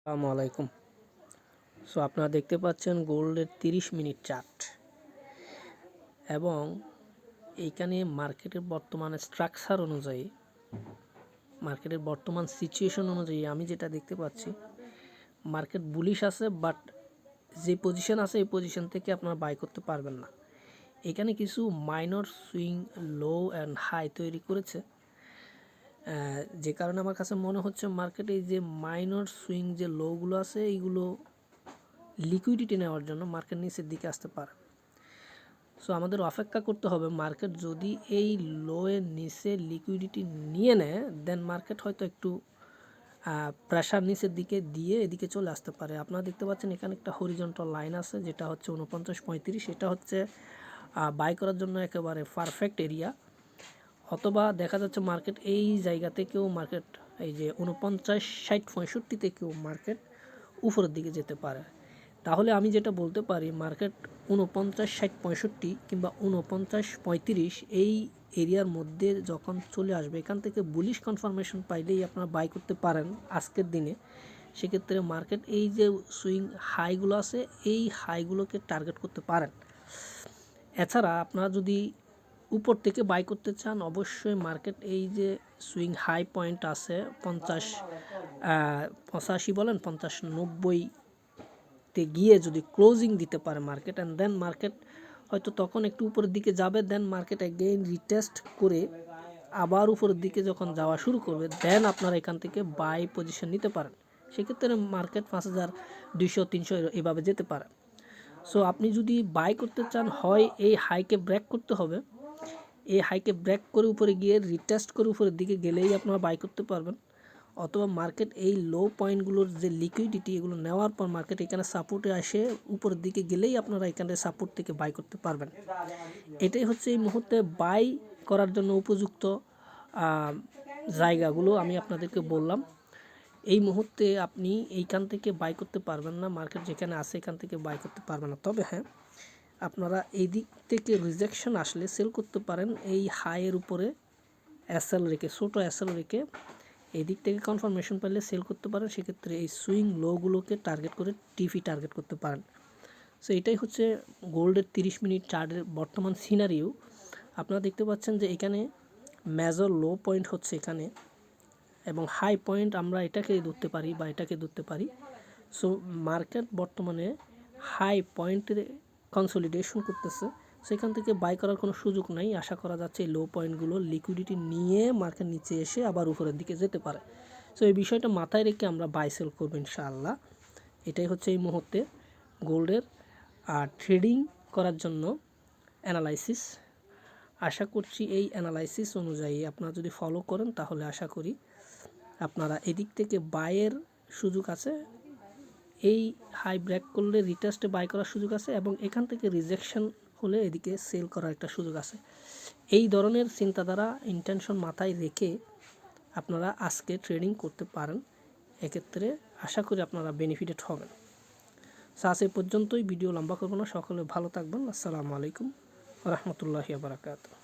আসসালামু আলাইকুম। সো আপনারা দেখতে পাচ্ছেন গোল্ডের 30 মিনিট চার্ট এবং এইখানে মার্কেটের বর্তমান স্ট্রাকচার অনুযায়ী, মার্কেটের বর্তমান সিচুয়েশন অনুযায়ী আমি যেটা দেখতে পাচ্ছি, মার্কেট বুলিশ আছে, বাট যে পজিশন আছে এই পজিশন থেকে আপনারা বাই করতে পারবেন না। এখানে কিছু minor swing low and high তৈরি করেছে, যে কারণে আমার কাছে মনে হচ্ছে মার্কেটে যে মাইনর সুইং যে লোগুলো আছে এইগুলো লিকুইডিটি নেওয়ার জন্য মার্কেট নিচের দিকে আসতে পারে। সো আমাদের অপেক্ষা করতে হবে, মার্কেট যদি এই লোয়ের নিচে লিকুইডিটি নিয়ে নেয় দেন মার্কেট হয়তো একটু প্রেশার নিচের দিকে দিয়ে এদিকে চলে আসতে পারে। আপনারা দেখতে পাচ্ছেন এখানে একটা হরিজন্টাল লাইন আছে যেটা হচ্ছে 49.35, এটা হচ্ছে বাই করার জন্য একেবারে পারফেক্ট এরিয়া। অথবা দেখা যাচ্ছে মার্কেট এই জায়গা থেকেও মার্কেট এই যে 49, 60, 65 থেকেও মার্কেট উপরের দিকে যেতে পারে। তাহলে আমি যেটা বলতে পারি, মার্কেট 49, 60, 65 কিংবা 49, 35 এই এরিয়ার মধ্যে যখন চলে আসবে, এখান থেকে বুলিশ কনফার্মেশন পাইলেই আপনারা বাই করতে পারেন আজকের দিনে। সেক্ষেত্রে মার্কেট এই যে সুইং হাইগুলো আছে এই হাইগুলোকে টার্গেট করতে পারেন। এছাড়া আপনারা যদি উপর থেকে বাই করতে চান, অবশ্যই মার্কেট এই যে সুইং হাই পয়েন্ট আছে 50, 85 বলেন 50, 90 তে গিয়ে যদি ক্লোজিং দিতে পারে মার্কেট, অ্যান্ড দেন মার্কেট হয়তো তখন একটু উপরের দিকে যাবে, দেন মার্কেট এগেইন রিটেস্ট করে আবার উপরের দিকে যখন যাওয়া শুরু করবে দেন আপনারা এখান থেকে বাই পজিশন নিতে পারেন। সেক্ষেত্রে মার্কেট 5200, 300 এভাবে যেতে পারে। সো আপনি যদি বাই করতে চান, হয় এই হাইকে ব্রেক করতে হবে, এই হাইকে ব্রেক করে উপরে গিয়ে রিটেস্ট করে উপরের দিকে গেলেই আপনারা বাই করতে পারবেন, অথবা মার্কেট এই লো পয়েন্টগুলোর যে লিকুইডিটি এগুলো নেওয়ার পর মার্কেট এখানে সাপোর্টে আসে উপরের দিকে গেলেই আপনারা এখানে সাপোর্ট থেকে বাই করতে পারবেন। এটাই হচ্ছে এই মুহূর্তে বাই করার জন্য উপযুক্ত জায়গাগুলো আমি আপনাদেরকে বললাম। এই মুহূর্তে আপনি এইখান থেকে বাই করতে পারবেন না, মার্কেট যেখানে আছে এখান থেকে বাই করতে পারবেন না। তবে হ্যাঁ, আপনারা এই দিক থেকে রিজেকশন আসলে সেল করতে পারেন এই হাইয়ের উপরে এসএল রেখে, ছোটো এসএল রেখে এই দিক থেকে কনফার্মেশন পেলে সেল করতে পারেন। সেক্ষেত্রে এই সুইং লোগুলোকে টার্গেট করে টিভি টার্গেট করতে পারেন। সো এটাই হচ্ছে গোল্ডের 30 মিনিট চার্টের বর্তমান সিনারিও। আপনারা দেখতে পাচ্ছেন যে এখানে মেজর লো পয়েন্ট হচ্ছে এখানে, এবং হাই পয়েন্ট আমরা এটাকে ধরতে পারি বা এটাকে ধরতে পারি। সো মার্কেট বর্তমানে হাই পয়েন্টের কনসলিডেশন করতেছে, সেখান থেকে বাই করার কোনো সুযোগ নাই। আশা করা যাচ্ছে এই লো পয়েন্টগুলো লিকুইডিটি নিয়ে মার্কেট নিচে এসে আবার উপরের দিকে যেতে পারে। সো এই বিষয়টা মাথায় রেখে আমরা বাই সেল করবো ইনশাআল্লাহ। এটাই হচ্ছে এই মুহূর্তে গোল্ডের ট্রেডিং করার জন্য অ্যানালাইসিস। আশা করছি এই অ্যানালাইসিস অনুযায়ী আপনারা যদি ফলো করেন তাহলে আশা করি আপনারা এদিক থেকে বাইয়ের সুযোগ আছে, এই হাই ব্রেক করলে রিটেস্টে বাই করার সুযোগ আছে, এবং এখান থেকে রিজেকশন হলে এদিকে সেল করার একটা সুযোগ আছে। এই ধরনের চিন্তাধারা ইন্টেনশন মাথায় রেখে আপনারা আজকে ট্রেডিং করতে পারেন। এক্ষেত্রে আশা করি আপনারা বেনিফিটেড হবেন। আজ এ পর্যন্তই, ভিডিও লম্বা করবো না। সকলে ভালো থাকবেন। আসসালামু আলাইকুম ওয়া রাহমাতুল্লাহি ওয়া বারাকাতুহু।